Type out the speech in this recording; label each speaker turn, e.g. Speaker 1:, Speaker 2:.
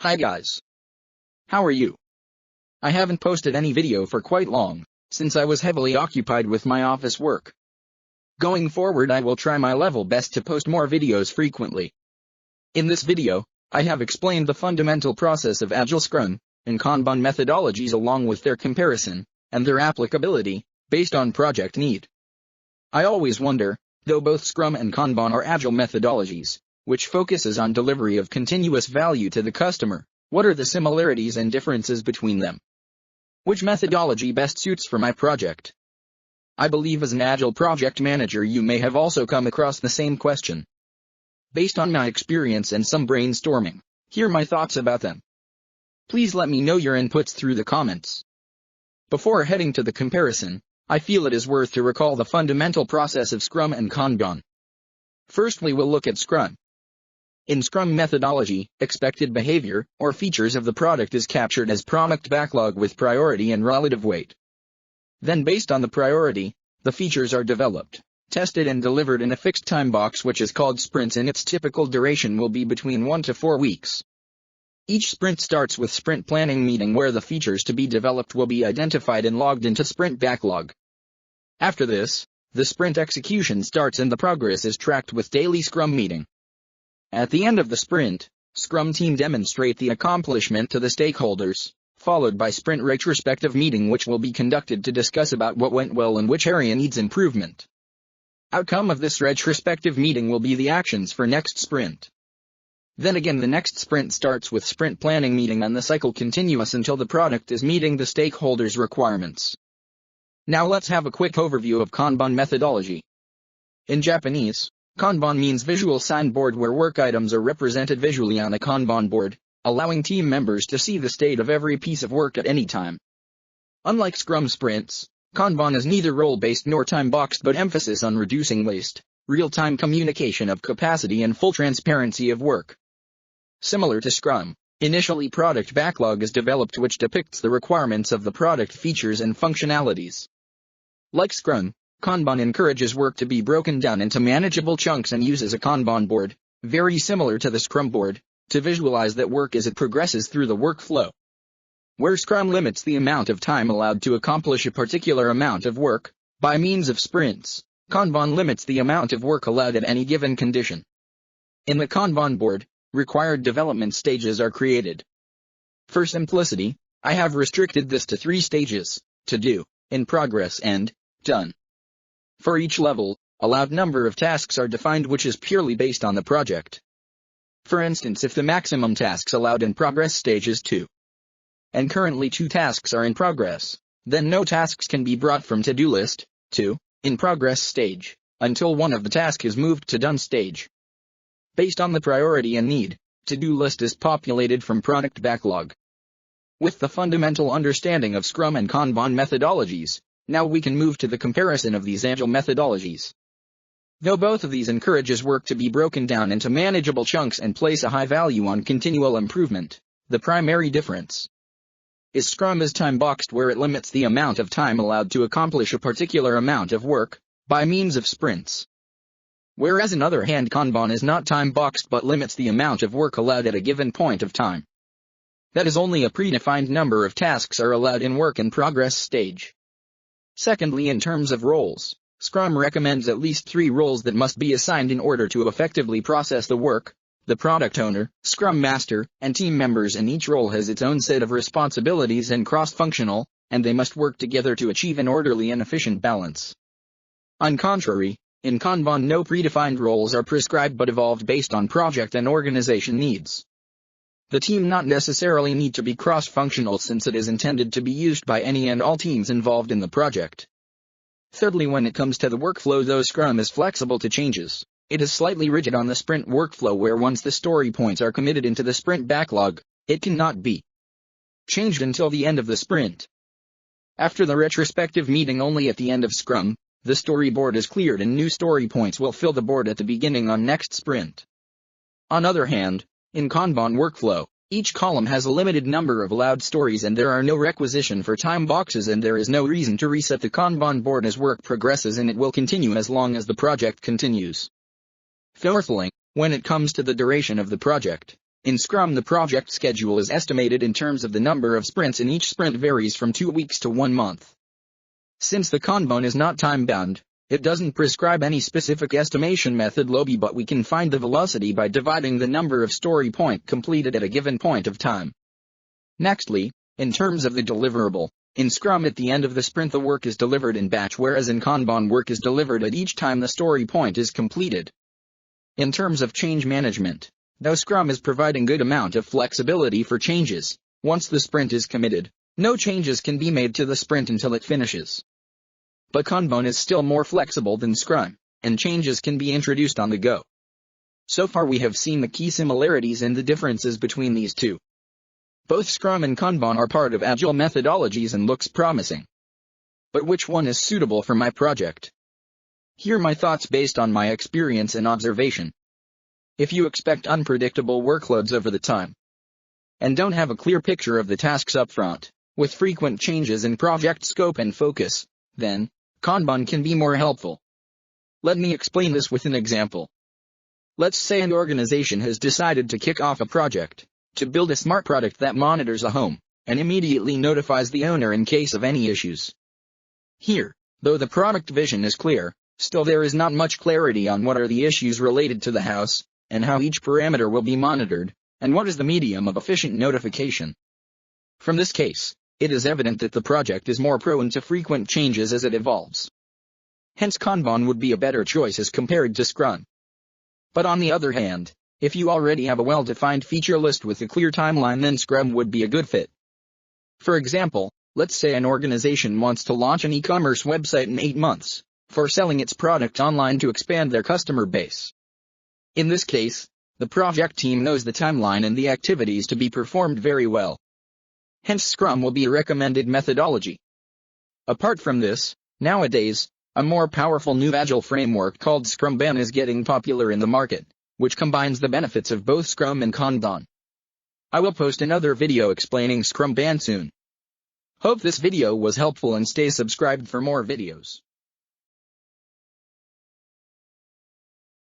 Speaker 1: Hi guys. How are you? I haven't posted any video for quite long, since I was heavily occupied with my office work. Going forward I will try my level best to post more videos frequently. In this video, I have explained the fundamental process of Agile SCRUM and KANBAN methodologies along with their comparison and their applicability based on project need. I always wonder, though both SCRUM and KANBAN are Agile methodologies, which focuses on delivery of continuous value to the customer, what are the similarities and differences between them? Which methodology best suits for my project? I believe as an Agile project manager you may have also come across the same question. Based on my experience and some brainstorming, here are my thoughts about them. Please let me know your inputs through the comments. Before heading to the comparison, I feel it is worth to recall the fundamental process of SCRUM and KANBAN. First we will look at SCRUM. In SCRUM methodology, expected behavior, or features of the product is captured as product backlog with priority and relative weight. Then based on the priority, the features are developed, tested and delivered in a fixed time box which is called sprints and its typical duration will be between 1 to 4 weeks. Each sprint starts with sprint planning meeting where the features to be developed will be identified and logged into sprint backlog. After this, the sprint execution starts and the progress is tracked with daily Scrum meeting. At the end of the sprint, Scrum team demonstrate the accomplishment to the stakeholders, followed by sprint retrospective meeting which will be conducted to discuss about what went well and which area needs improvement. Outcome of this retrospective meeting will be the actions for next sprint. Then again the next sprint starts with sprint planning meeting and the cycle continues until the product is meeting the stakeholders' requirements. Now let's have a quick overview of Kanban methodology. In Japanese, Kanban means visual signboard where work items are represented visually on a Kanban board, allowing team members to see the state of every piece of work at any time. Unlike Scrum sprints, Kanban is neither role-based nor time-boxed but emphasis on reducing waste, real-time communication of capacity and full transparency of work. Similar to Scrum, initially product backlog is developed which depicts the requirements of the product features and functionalities. Like Scrum, Kanban encourages work to be broken down into manageable chunks and uses a Kanban board, very similar to the Scrum board, to visualize that work as it progresses through the workflow. Where Scrum limits the amount of time allowed to accomplish a particular amount of work, by means of sprints, Kanban limits the amount of work allowed at any given condition. In the Kanban board, required development stages are created. For simplicity, I have restricted this to 3 stages: to do, in progress and done. For each level, allowed number of tasks are defined which is purely based on the project. For instance, if the maximum tasks allowed in progress stage is 2, and currently 2 tasks are in progress, then no tasks can be brought from to-do list to in progress stage until one of the tasks is moved to done stage. Based on the priority and need, to-do list is populated from product backlog. With the fundamental understanding of Scrum and Kanban methodologies, now we can move to the comparison of these Agile methodologies. Though both of these encourages work to be broken down into manageable chunks and place a high value on continual improvement, the primary difference is Scrum is time-boxed where it limits the amount of time allowed to accomplish a particular amount of work, by means of sprints. Whereas on other hand Kanban is not time-boxed but limits the amount of work allowed at a given point of time. That is, only a predefined number of tasks are allowed in work in progress stage. Secondly, in terms of roles, Scrum recommends at least 3 roles that must be assigned in order to effectively process the work: the product owner, Scrum Master, and team members, and each role has its own set of responsibilities and cross-functional, and they must work together to achieve an orderly and efficient balance. On contrary, in Kanban no predefined roles are prescribed but evolved based on project and organization needs. The team not necessarily need to be cross-functional since it is intended to be used by any and all teams involved in the project. Thirdly, when it comes to the workflow, though Scrum is flexible to changes, it is slightly rigid on the sprint workflow where once the story points are committed into the sprint backlog, it cannot be changed until the end of the sprint. After the retrospective meeting only at the end of Scrum, the storyboard is cleared and new story points will fill the board at the beginning on next sprint. On other hand, in Kanban workflow, each column has a limited number of allowed stories and there are no requisition for time boxes and there is no reason to reset the Kanban board as work progresses and it will continue as long as the project continues. Fourthly, when it comes to the duration of the project, In Scrum, the project schedule is estimated in terms of the number of sprints, and each sprint varies from 2 weeks to 1 month. Since the Kanban is not time-bound, it doesn't prescribe any specific estimation methodology, but we can find the velocity by dividing the number of story points completed at a given point of time. Nextly, in terms of the deliverable, in Scrum at the end of the sprint the work is delivered in batch, whereas in Kanban work is delivered at each time the story point is completed. In terms of change management, though Scrum is providing good amount of flexibility for changes, once the sprint is committed, no changes can be made to the sprint until it finishes. But Kanban is still more flexible than Scrum, and changes can be introduced on the go. So far we have seen the key similarities and the differences between these two. Both Scrum and Kanban are part of Agile methodologies and looks promising. But which one is suitable for my project? Here are my thoughts based on my experience and observation. If you expect unpredictable workloads over the time, and don't have a clear picture of the tasks up front, with frequent changes in project scope and focus, then Kanban can be more helpful. Let me explain this with an example. Let's say an organization has decided to kick off a project to build a smart product that monitors a home and immediately notifies the owner in case of any issues. Here, though the product vision is clear, still there is not much clarity on what are the issues related to the house, and how each parameter will be monitored, and what is the medium of efficient notification. From this case, it is evident that the project is more prone to frequent changes as it evolves. Hence Kanban would be a better choice as compared to Scrum. But on the other hand, if you already have a well-defined feature list with a clear timeline, then Scrum would be a good fit. For example, let's say an organization wants to launch an e-commerce website in 8 months, for selling its product online to expand their customer base. In this case, the project team knows the timeline and the activities to be performed very well. Hence Scrum will be a recommended methodology. Apart from this, nowadays, a more powerful new Agile framework called SCRUM is getting popular in the market, which combines the benefits of both Scrum and Kanban. I will post another video explaining SCRUM soon. Hope this video was helpful and stay subscribed for more videos.